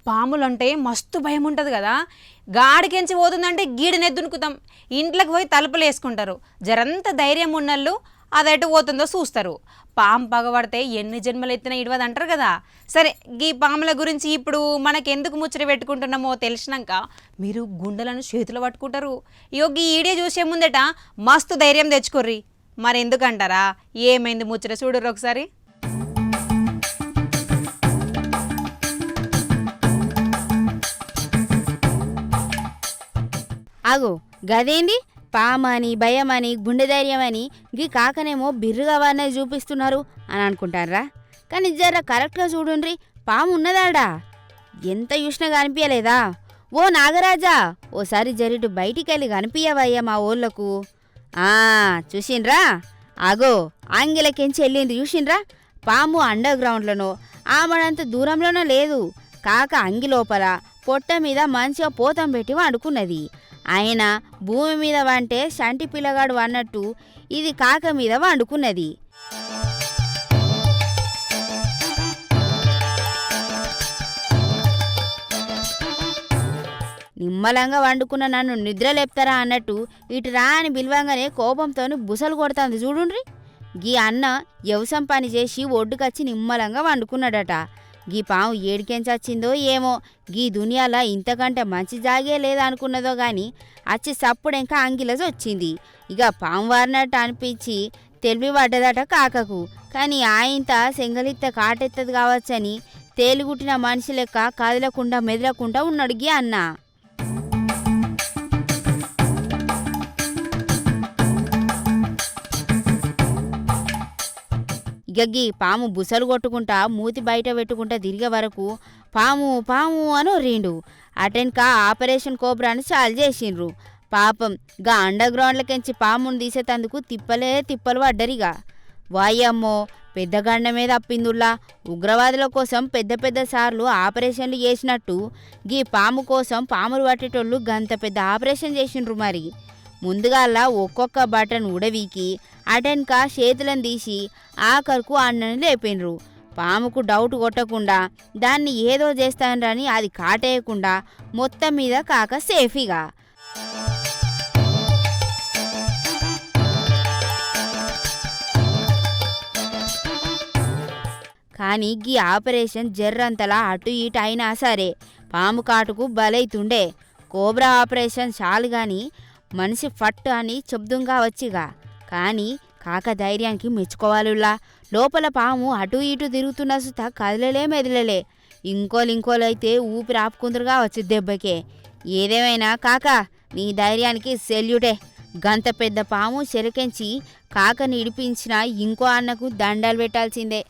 పాములంటే మస్తు భయం ఉంటుంది కదా. గాడికెంచి పోతుందంటే గీడనెద్దునుకుతాం. ఇంట్లోకి పోయి తలుపులు వేసుకుంటారు. జరంత ధైర్యం ఉన్నళ్ళు అదెటు పోతుందో చూస్తారు. పాము పగబడితే ఎన్ని జన్మలు ఎత్తినా ఇడవదంటారు కదా. సరే, ఈ పాముల గురించి ఇప్పుడు మనకెందుకు ముచ్చట పెట్టుకుంటున్నామో తెలిసినాక మీరు గుండెలను చేతులు పట్టుకుంటారు. ఈ వీడియో చూసే ముందట మస్తు ధైర్యం తెచ్చుకోర్రి. మరి ఎందుకంటారా? ఏమైంది ముచ్చట చూడరు ఒకసారి. ఆగు, గదేంది పామని భయమని గుండె ధైర్యమని గీ కాకనేమో బిర్రుగా వారినే చూపిస్తున్నారు అని అనుకుంటారా? కానీ జర కరెక్ట్గా చూడుండ్రి, పాము ఉన్నదాడా? ఎంత చూసినా కనిపించలేదా? ఓ నాగరాజా, ఓసారి జరిటు బయటికెళ్ళి కనిపించవయ్యా మా ఊళ్ళకు. చూసిండ్రా? ఆగో, ఆంగిలకెంచి వెళ్ళింది చూసిండ్రా? పాము అండర్ గ్రౌండ్లోనో ఆమడంత దూరంలోనో లేదు. కాక అంగి లోపల పొట్ట మీద మంచిగా పోతం పెట్టి వండుకున్నది. ఆయన భూమి మీద వంటే సంటి పిల్లగాడు అన్నట్టు ఇది కాక మీద వండుకున్నది. నిమ్మలంగా వండుకున్న నన్ను నిద్ర లేపుతారా అన్నట్టు ఇటు రా అని బిల్వంగానే కోపంతో బుసలు కొడుతుంది చూడుండ్రి. గీ అన్న వ్యవసాయం పని చేసి ఒడ్డుకొచ్చి నిమ్మలంగా వండుకున్నాడట. గీ పాము ఏడికెంచొచ్చిందో ఏమో, గీ దునియాలో ఇంతకంటే మంచి జాగే లేదనుకున్నదో గాని అచ్చి సప్పుడెంకా అంగిలసి వచ్చింది. ఇక పాము వారినట్టు అనిపించి తెలివి పడ్డదట కాకకు. కానీ ఆయంత సెంగలిత్త కాటెత్తది కావచ్చని తేలిగుట్టిన మనిషి లెక్క కదలకుండా మెదలకుండా ఉన్నాడు గీ అన్న. గగ్గి పాము బుసలు కొట్టుకుంటా మూతి బయట పెట్టుకుంటా తిరిగే వరకు పాము పాము అని ఒర్రిండు. అటెన్క ఆపరేషన్ కోబ్రాని చాలు చేసిండ్రు. పాపం గా అండర్ గ్రౌండ్లకెంచి పామును తీసేటందుకు తిప్పలు పడ్డరిగా. వాయమ్మో, పెద్ద గండ మీద అప్పిందుల్లా ఉగ్రవాదుల కోసం పెద్ద సార్లు ఆపరేషన్లు చేసినట్టు గీ పాము కోసం పాములు పట్టేటోళ్ళు గంత పెద్ద ఆపరేషన్ చేసిండ్రు. మరి ముందుగాల ఒక్కొక్క బటన్ ఉడవీకి అటెన్క చేతులను తీసి ఆఖరుకు అన్నని లేపిండ్రు. పాముకు డౌట్ కొట్టకుండా దాన్ని ఏదో చేస్తానని అది కాటేయకుండా మొత్తం మీద కాక సేఫీగా. కానీ గీ ఆపరేషన్ జర్రంతలా అటు ఇటు అయినా సరే పాము కాటుకు బలైతుండే. కోబ్రా ఆపరేషన్ చాలు గాని మనిషి ఫట్ అని చెప్దుంగా వచ్చిగా. కానీ కాక ధైర్యానికి మెచ్చుకోవాలులా. లోపల పాము అటు ఇటు తిరుగుతున్న సుత కదలలే మెదలలే. ఇంకోలైతే ఊపిరి ఆపుకుందరుగా వచ్చి దెబ్బకే. ఏదేమైనా కాక నీ ధైర్యానికి సెల్యూటే. గంత పెద్ద పాము చెరకెంచి కాకని ఇడిపించిన ఇంకో అన్నకు దండాలు పెట్టాల్సిందే.